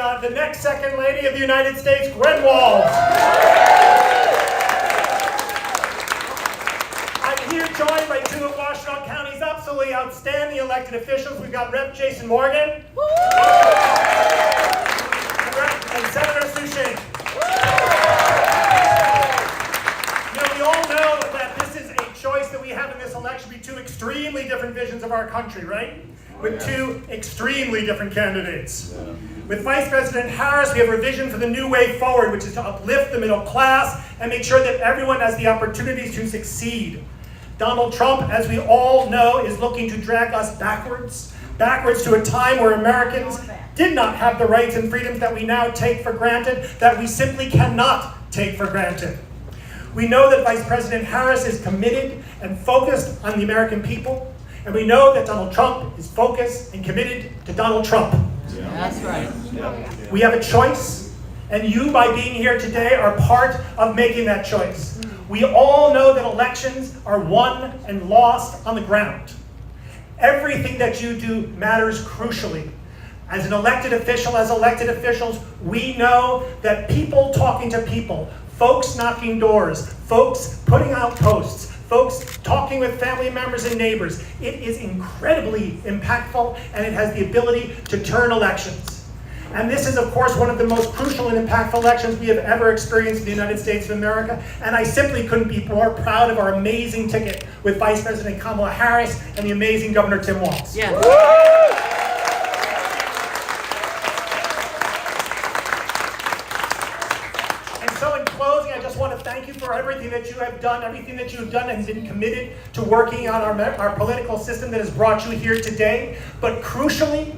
the next Second Lady of the United States, Gwen Walz. I'm here joined by two of Washtenaw County's absolutely outstanding elected officials. We've got Rep. Jason Morgan and Senator Sue Shane. We all know that this is a choice that we have in this election between two extremely different visions of our country, right? With two extremely different candidates. With Vice President Harris, we have a vision for the new way forward, which is to uplift the middle class and make sure that everyone has the opportunities to succeed. Donald Trump, as we all know, is looking to drag us backwards to a time where Americans did not have the rights and freedoms that we now take for granted, that we simply cannot take for granted. We know that Vice President Harris is committed and focused on the American people, and we know that Donald Trump is focused and committed to Donald Trump. Yeah. That's right. Yeah. We have a choice, and you, by being here today, are part of making that choice. We all know that elections are won and lost on the ground. Everything that you do matters crucially. As an elected official, as elected officials, we know that people talking to people, folks knocking doors, folks putting out posts, folks talking with family members and neighbors, it is incredibly impactful, and it has the ability to turn elections. And this is, of course, one of the most crucial and impactful elections we have ever experienced in the United States of America, and I simply couldn't be more proud of our amazing ticket with Vice President Kamala Harris and the amazing Governor Tim Walz. Yeah. So in closing, I just want to thank you for everything that you have done, and been committed to working on our political system that has brought you here today. But crucially,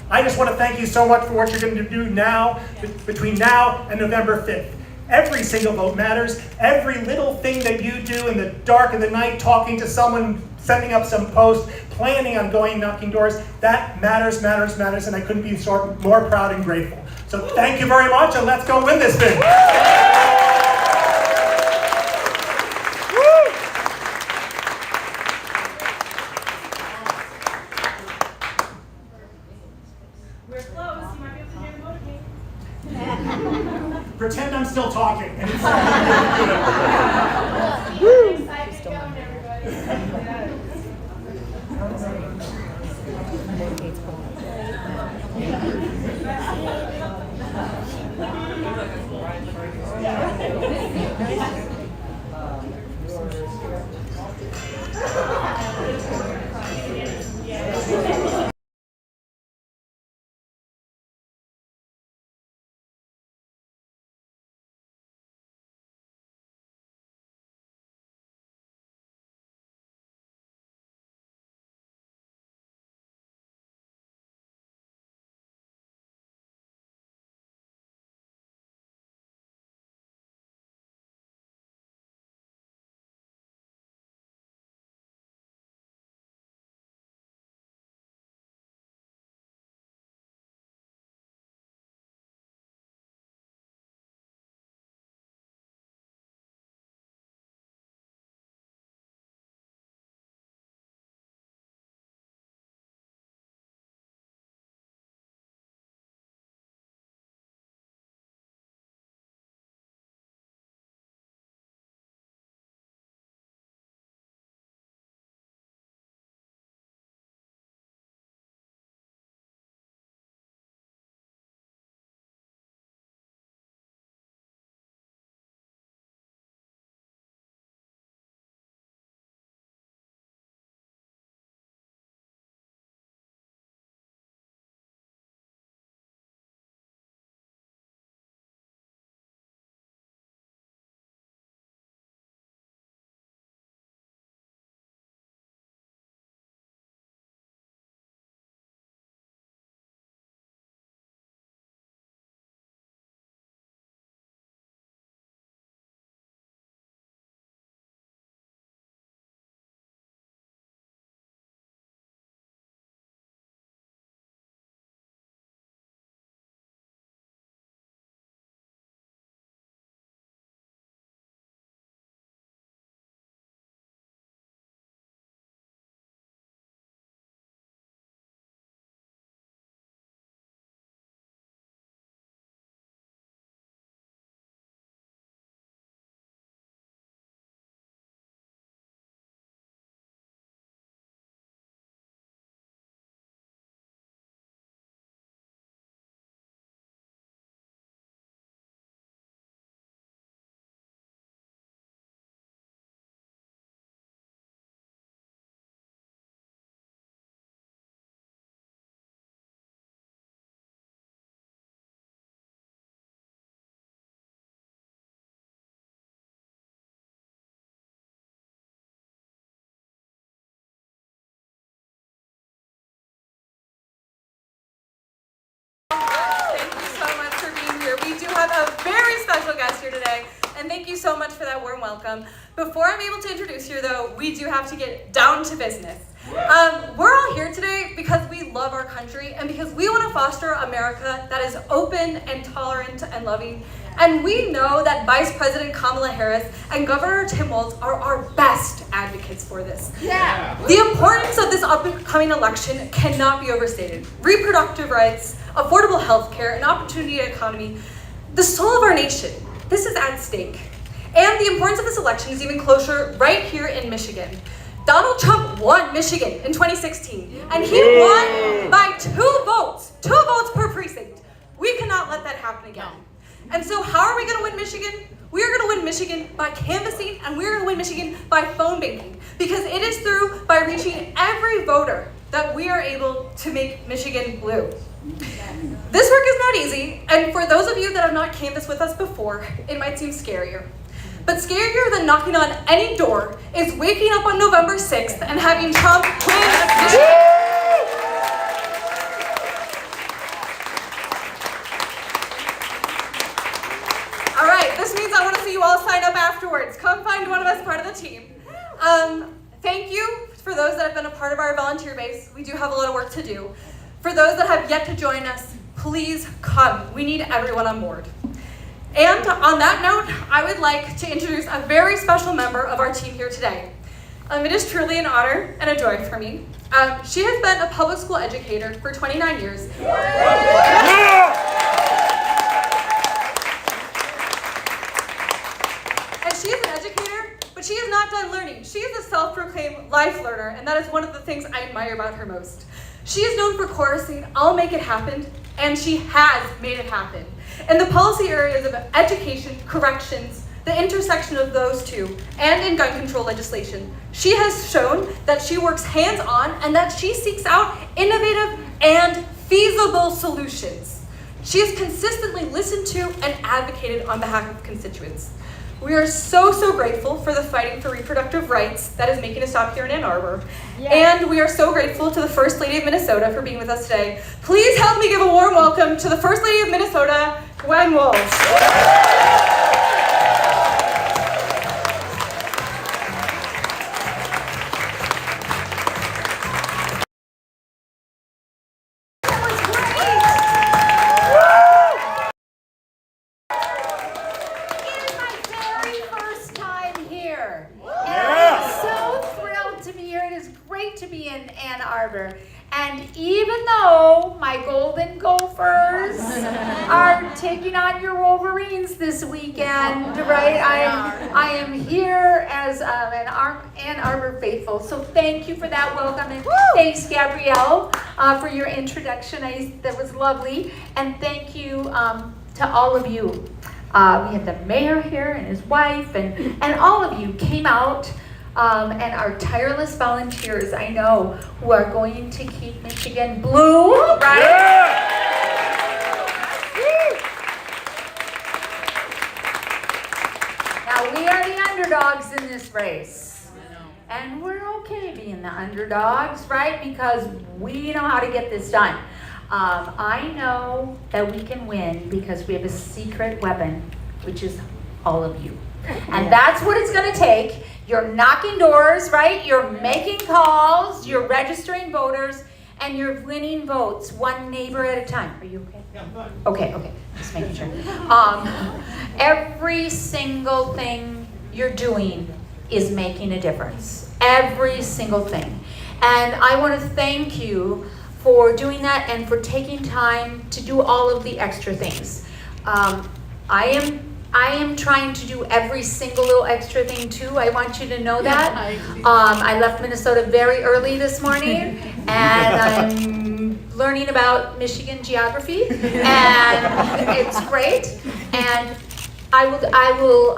I just want to thank you so much for what you're going to do now, between now and November 5th. Every single vote matters. Every little thing that you do in the dark of the night, talking to someone, sending up some post, planning on going knocking doors, that matters, and I couldn't be more proud and grateful. So thank you very much, and let's go win this thing. We're close. You might be able to hear the motorcade. Pretend I'm still talking. And Excited going, everybody. here today. And thank you so much for that warm welcome. Before I'm able to introduce you, though, we do have to get down to business. We're all here today because we love our country and because we want to foster America that is open and tolerant and loving. And we know that Vice President Kamala Harris and Governor Tim Walz are our best advocates for this. Yeah. The importance of this upcoming election cannot be overstated. Reproductive rights, affordable health care, an opportunity economy, the soul of our nation. This is at stake. And the importance of this election is even closer right here in Michigan. Donald Trump won Michigan in 2016, and he won by 2 votes per precinct. We cannot let that happen again. And so how are we going to win Michigan? We are going to win Michigan by canvassing, and we're going to win Michigan by phone banking, because it is by reaching every voter that we are able to make Michigan blue. This work is not easy, and for those of you that have not canvassed with us before, it might seem scarier. But scarier than knocking on any door is waking up on November 6th and having Trump win Michigan. All right, this means I want to see you all sign up afterwards. Come find one of us part of the team. Thank you for those that have been a part of our volunteer base. We do have a lot of work to do. For those that have yet to join us, please come. We need everyone on board. And on that note, I would like to introduce a very special member of our team here today. It is truly an honor and a joy for me. She has been a public school educator for 29 years. And she is an educator, but she is not done learning. She is a self-proclaimed life learner, and that is one of the things I admire about her most. She is known for chorusing, "I'll make it happen," and she has made it happen. In the policy areas of education, corrections, the intersection of those two, and in gun control legislation, she has shown that she works hands-on and that she seeks out innovative and feasible solutions. She has consistently listened to and advocated on behalf of constituents. We are so grateful for the fighting for reproductive rights that is making a stop here in Ann Arbor. Yes. And we are so grateful to the First Lady of Minnesota for being with us today. Please help me give a warm welcome to the First Lady of Minnesota, Gwen Walz. Ann Arbor. And even though my Golden Gophers are taking on your Wolverines this weekend, right? I am here as an Ann Arbor faithful. So thank you for that welcome, and thanks, Gabrielle, for your introduction. That was lovely. And thank you to all of you. We have the mayor here and his wife, and all of you came out. And our tireless volunteers, I know, who are going to keep Michigan blue, right? Yeah. Now, we are the underdogs in this race. And we're okay being the underdogs, right? Because we know how to get this done. I know that we can win because we have a secret weapon, which is all of you. And that's what it's going to take. You're knocking doors, right? You're making calls, you're registering voters, and you're winning votes one neighbor at a time. Are you okay? Yeah, I'm fine. Okay, just making sure. Every single thing you're doing is making a difference. Every single thing. And I want to thank you for doing that and for taking time to do all of the extra things. I am trying to do every single little extra thing too. I want you to know that. I left Minnesota very early this morning, and I'm learning about Michigan geography, and it's great. And I will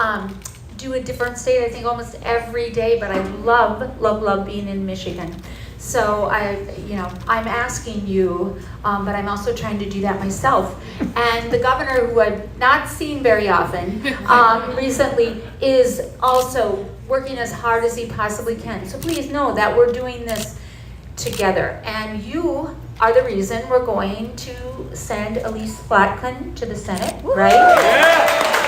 do a different state, I think, almost every day. But I love being in Michigan. So I'm asking you, but I'm also trying to do that myself. And the governor, who I've not seen very often recently, is also working as hard as he possibly can. So please know that we're doing this together. And you are the reason we're going to send Elise Flatlin to the Senate, right? Yeah.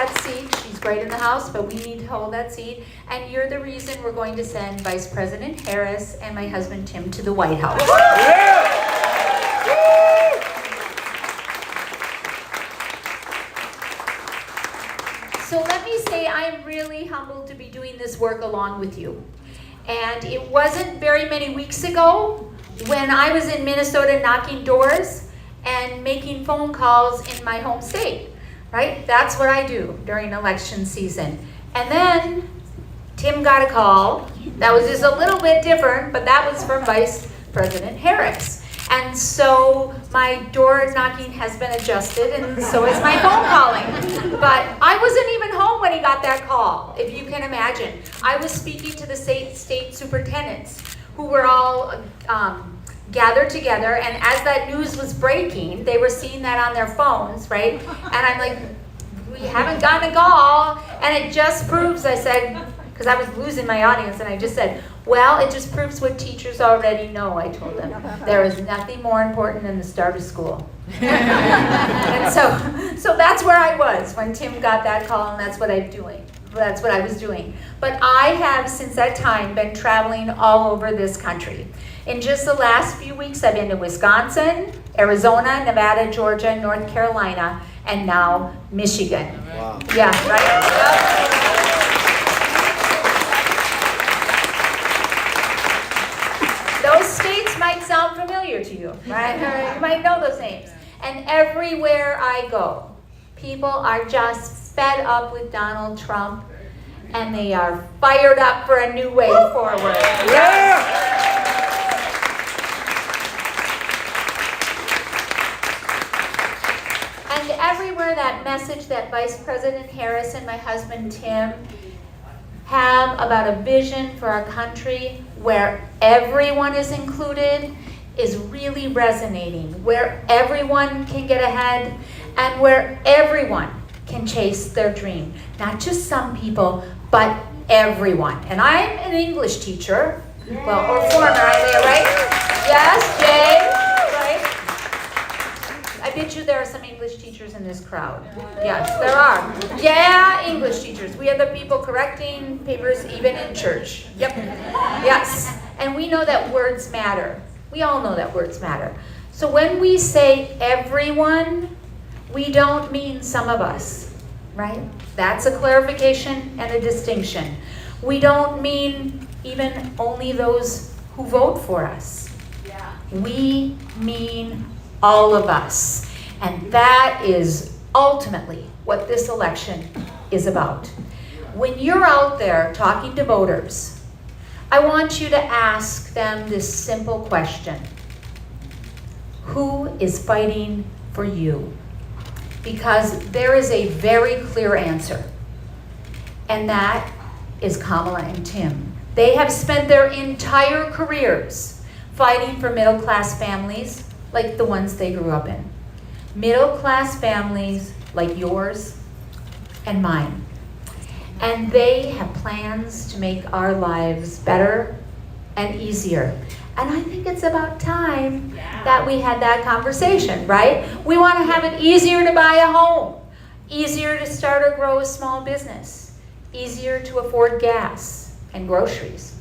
that seat. She's great in the House, but we need to hold that seat. And you're the reason we're going to send Vice President Harris and my husband Tim to the White House. So let me say I'm really humbled to be doing this work along with you. And it wasn't very many weeks ago when I was in Minnesota knocking doors and making phone calls in my home state, right? That's what I do during election season. And then Tim got a call that was just a little bit different, but that was from Vice President Harris. And so my door knocking has been adjusted, and so is my phone calling. But I wasn't even home when he got that call, if you can imagine. I was speaking to the state superintendents who were all gathered together, and as that news was breaking, they were seeing that on their phones, right? And I'm like, we haven't gotten a call, and it just proves, I said, because I was losing my audience, and I just said, well, it just proves what teachers already know, I told them. There is nothing more important than the start of school. And so that's where I was when Tim got that call, and that's what I'm doing. That's what I was doing. But I have, since that time, been traveling all over this country. In just the last few weeks, I've been to Wisconsin, Arizona, Nevada, Georgia, North Carolina, and now Michigan. Wow. Yeah, right? Yep. Those states might sound familiar to you, right? You might know those names. And everywhere I go, people are just fed up with Donald Trump, and they are fired up for a new way forward. Yes. And everywhere that message that Vice President Harris and my husband Tim have about a vision for our country where everyone is included is really resonating, where everyone can get ahead and where everyone can chase their dream. Not just some people, but everyone. And I'm an English teacher, well, or former, right? Yes, Jay, right? I bet you there are some English teachers in this crowd. Yes, there are. Yeah, English teachers. We are the people correcting papers even in church. Yep. Yes. And we know that words matter. We all know that words matter. So when we say everyone, we don't mean some of us, right? That's a clarification and a distinction. We don't mean even only those who vote for us. Yeah. We mean all of us. And that is ultimately what this election is about. When you're out there talking to voters, I want you to ask them this simple question. Who is fighting for you? Because there is a very clear answer, and that is Kamala and Tim. They have spent their entire careers fighting for middle-class families like the ones they grew up in. Middle-class families like yours and mine. And they have plans to make our lives better and easier. And I think it's about time that we had that conversation, right? We want to have it easier to buy a home, easier to start or grow a small business, easier to afford gas and groceries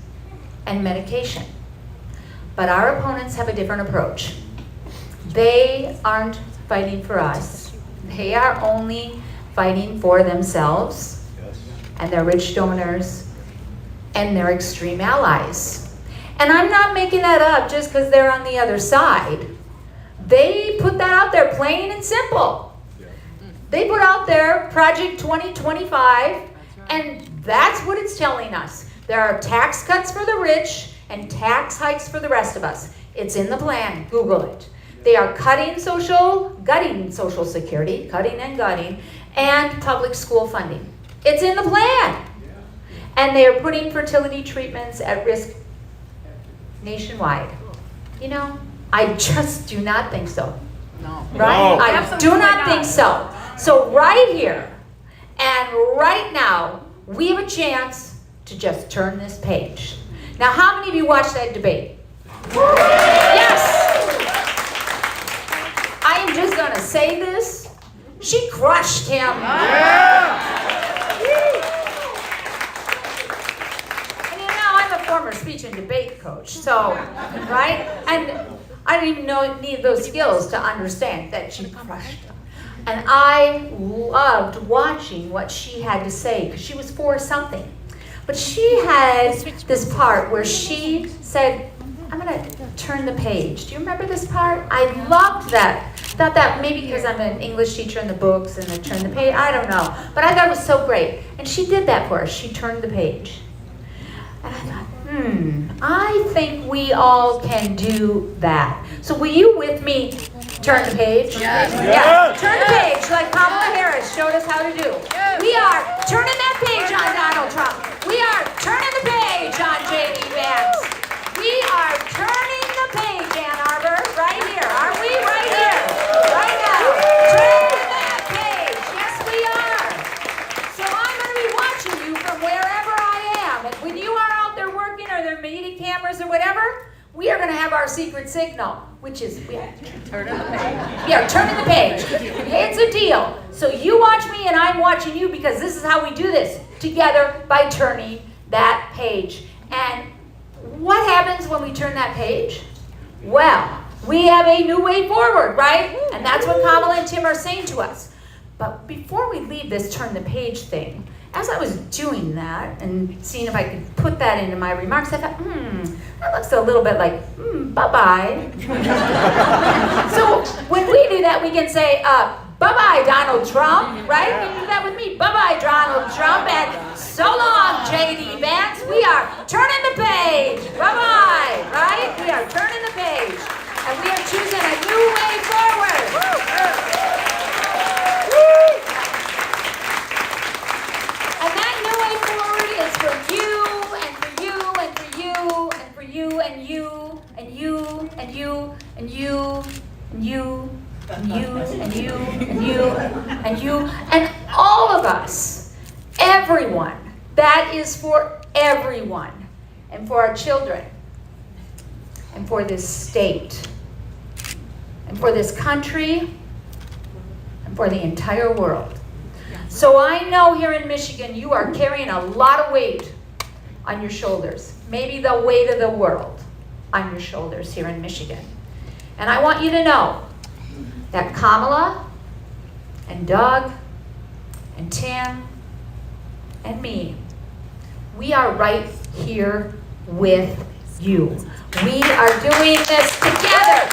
and medication. But our opponents have a different approach. They aren't fighting for us. They are only fighting for themselves and their rich donors and their extreme allies. And I'm not making that up just because they're on the other side. They put that out there plain and simple. They put out there Project 2025, and that's what it's telling us. There are tax cuts for the rich and tax hikes for the rest of us. It's in the plan. Google it. They are gutting Social Security, cutting and gutting, and public school funding. It's in the plan. And they are putting fertility treatments at risk nationwide. You know, I just do not think so. No. Right? No. I do not think so. So right here and right now, we have a chance to just turn this page. Now, how many of you watched that debate? Yes! I am just going to say this. She crushed him. Yeah. speech and debate coach, so, right? And I didn't even need those skills to understand that she crushed them. And I loved watching what she had to say, because she was for something. But she had this part where she said, I'm going to turn the page. Do you remember this part? I loved that. Thought that maybe because I'm an English teacher in the books and I turn the page, I don't know. But I thought it was so great. And she did that for us. She turned the page. And I thought, I think we all can do that. So will you with me turn the page? Yes. Yeah. Turn the page like Kamala Harris showed us how to do. Yes. We are turning that page on Donald Trump. We are turning the page on J.D. Vance. We are turning the page, Ann Arbor, right here. Aren't we? Right here. Right now. Turning that page. Yes, we are. So I'm going to be watching you from wherever I am. And when you are out there working or there are meeting cameras or whatever, we are going to have our secret signal, which is we are turning the page. We are turning the page. It's a deal. So you watch me and I'm watching you, because this is how we do this together, by turning that page. And what happens when we turn that page? Well, we have a new way forward, right? And that's what Kamala and Tim are saying to us. But before we leave this turn the page thing, as I was doing that and seeing if I could put that into my remarks, I thought, that looks a little bit like, bye-bye. So when we do that, we can say, bye-bye, Donald Trump, right? You can do that with me. Bye-bye, Donald Trump, and so long, J.D. Vance. We are turning the page. Bye-bye, right? We are turning the page. And we are choosing a new way forward. And that new way forward is for you, and for you, and for you, and for you, and you, and you, and you, and you, and you, and you, and you, and you, and you, and all of us, everyone. That is for everyone, and for our children, and for this state, and for this country, and for the entire world. So I know here in Michigan, you are carrying a lot of weight on your shoulders, maybe the weight of the world on your shoulders here in Michigan. And I want you to know that Kamala and Doug and Tim and me, we are right here with you. We are doing this together.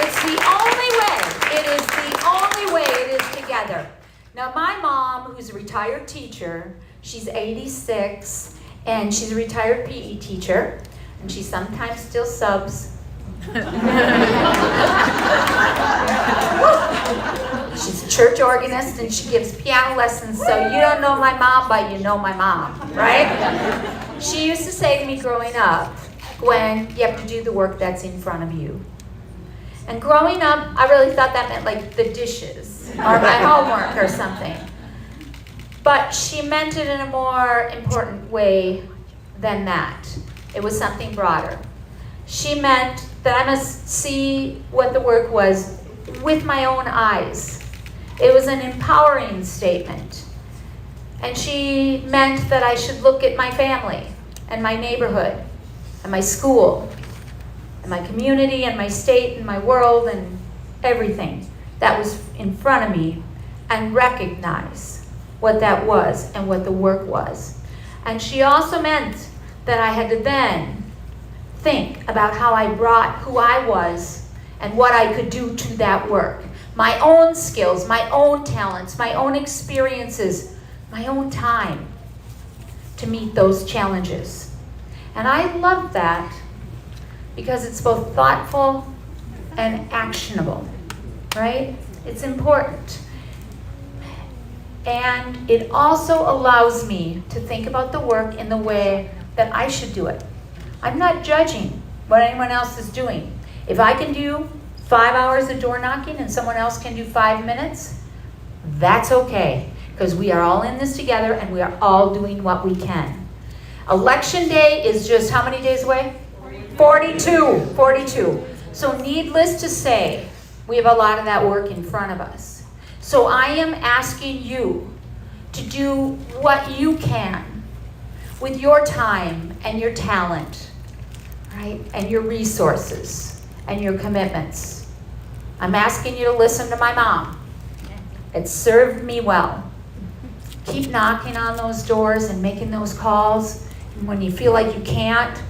It's the only way. It is the only way it is together. Now, my mom, who's a retired teacher, she's 86, and she's a retired PE teacher, and she sometimes still subs. She's a church organist, and she gives piano lessons, so you don't know my mom, but you know my mom, right? She used to say to me growing up, Gwen, you have to do the work that's in front of you. And growing up, I really thought that meant like the dishes or my homework or something. But she meant it in a more important way than that. It was something broader. She meant that I must see what the work was with my own eyes. It was an empowering statement. And she meant that I should look at my family and my neighborhood and my school and my community and my state and my world and everything that was in front of me and recognize what that was and what the work was. And she also meant that I had to then think about how I brought who I was and what I could do to that work. My own skills, my own talents, my own experiences, my own time to meet those challenges. And I love that because it's both thoughtful and actionable, right? It's important. And it also allows me to think about the work in the way that I should do it. I'm not judging what anyone else is doing. If I can do 5 hours of door knocking and someone else can do 5 minutes, that's okay, because we are all in this together and we are all doing what we can. Election day is just how many days away? 42. So needless to say, we have a lot of that work in front of us. So I am asking you to do what you can with your time and your talent, right? And your resources and your commitments. I'm asking you to listen to my mom. It served me well. Keep knocking on those doors and making those calls when you feel like you can't.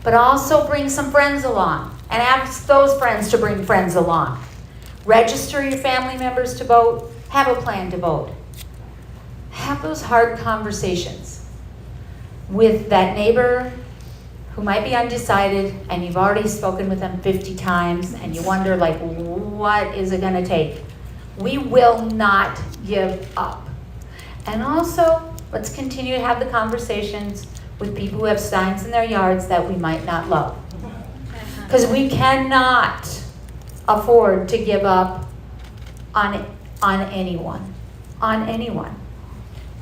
But also bring some friends along and ask those friends to bring friends along. Register your family members to vote. Have a plan to vote. Have those hard conversations with that neighbor who might be undecided and you've already spoken with them 50 times and you wonder, like, what is it going to take? We will not give up. And also, let's continue to have the conversations with people who have signs in their yards that we might not love. Because we cannot afford to give up on anyone. On anyone.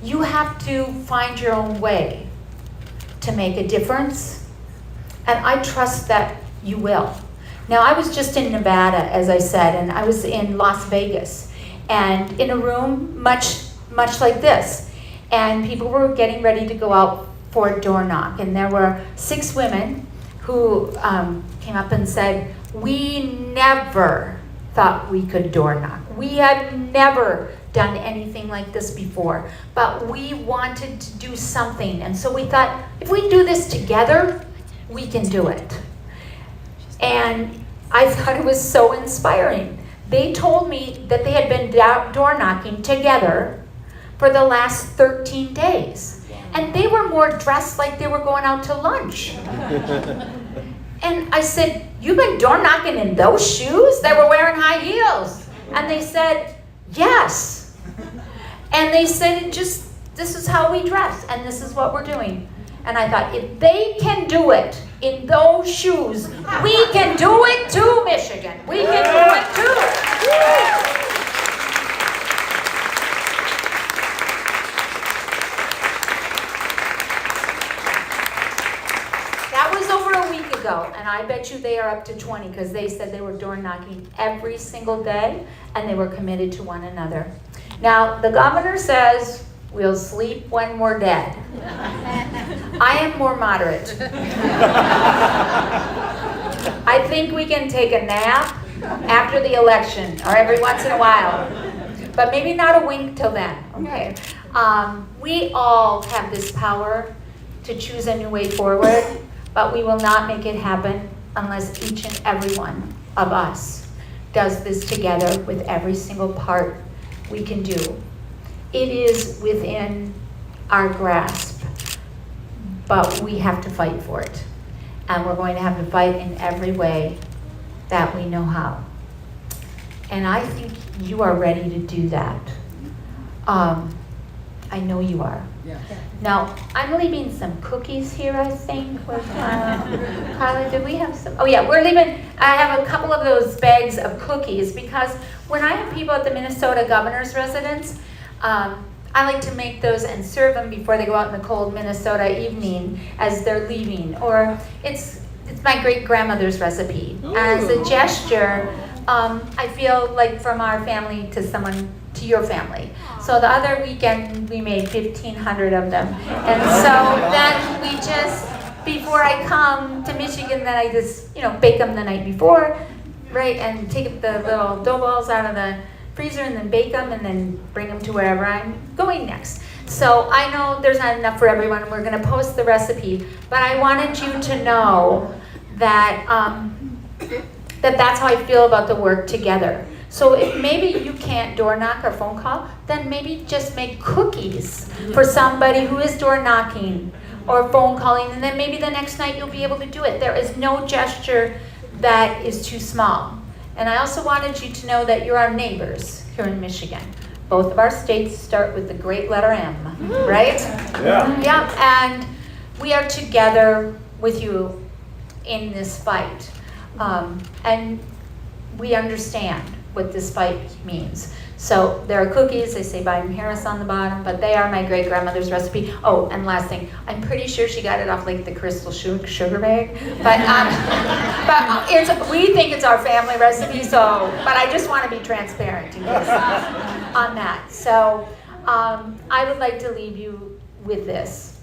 You have to find your own way to make a difference, and I trust that you will. Now, I was just in Nevada, as I said, and I was in Las Vegas, and in a room much like this, and people were getting ready to go out for a door knock, and there were 6 women who came up and said, we never thought we could door knock. We had never done anything like this before, but we wanted to do something, and so we thought, if we do this together, we can do it. And I thought it was so inspiring. They told me that they had been door knocking together for the last 13 days. And they were more dressed like they were going out to lunch. And I said, you've been door knocking in those shoes? They were wearing high heels. And they said, yes. And they said, this is how we dress, and this is what we're doing. And I thought, if they can do it in those shoes, we can do it too, Michigan. We can do it too. That was over a week ago, and I bet you they are up to 20 because they said they were door knocking every single day, and they were committed to one another. Now, the governor says, we'll sleep when we're dead. I am more moderate. I think we can take a nap after the election, or every once in a while. But maybe not a wink till then, okay? We all have this power to choose a new way forward, but we will not make it happen unless each and every one of us does this together with every single part we can do. It is within our grasp, but we have to fight for it. And we're going to have to fight in every way that we know how. And I think you are ready to do that. I know you are. Yeah. Now, I'm leaving some cookies here, I think, with Carla. Did we have some? Oh yeah, I have a couple of those bags of cookies because when I have people at the Minnesota governor's residence, I like to make those and serve them before they go out in the cold Minnesota evening as they're leaving. Or it's my great-grandmother's recipe. As a gesture, I feel like from our family to your family. So the other weekend we made 1,500 of them. And so then we just, before I come to Michigan, then I just, bake them the night before, right? And take the little dough balls out of the freezer and then bake them and then bring them to wherever I'm going next. So I know there's not enough for everyone, and we're going to post the recipe, but I wanted you to know that that's how I feel about the work together. So if maybe you can't door knock or phone call, then maybe just make cookies for somebody who is door knocking or phone calling, and then maybe the next night you'll be able to do it. There is no gesture that is too small. And I also wanted you to know that you're our neighbors here in Michigan. Both of our states start with the great letter M, right? Yeah. Yeah, and we are together with you in this fight. And we understand what this fight means. So there are cookies, they say Biden-Harris on the bottom, but they are my great-grandmother's recipe. Oh, and last thing, I'm pretty sure she got it off like the crystal sugar bag, but we think it's our family recipe, so, but I just want to be transparent on that. So I would like to leave you with this.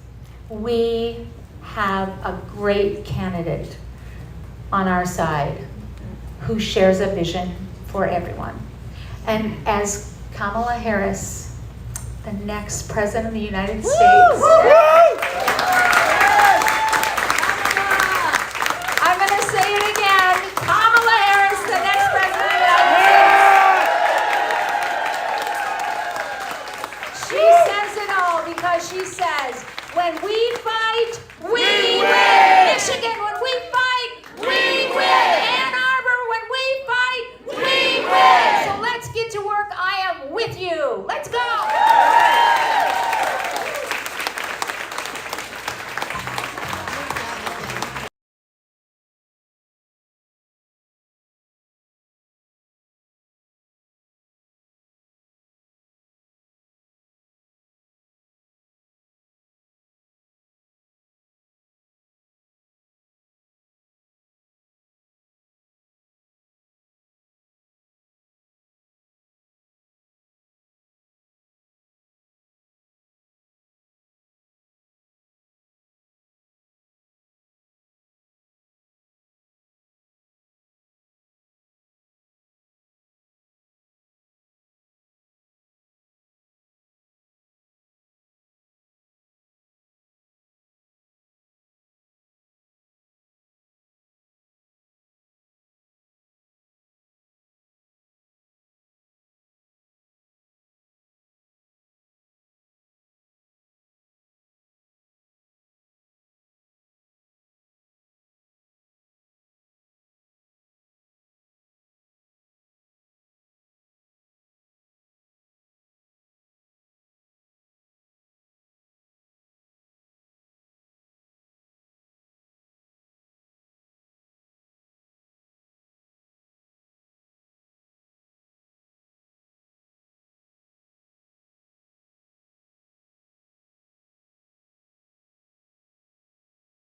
We have a great candidate on our side who shares a vision for everyone. And as Kamala Harris, the next president of the United States, I'm going to say it again, Kamala Harris, the next president of the United States. She says it all because she says, when we fight,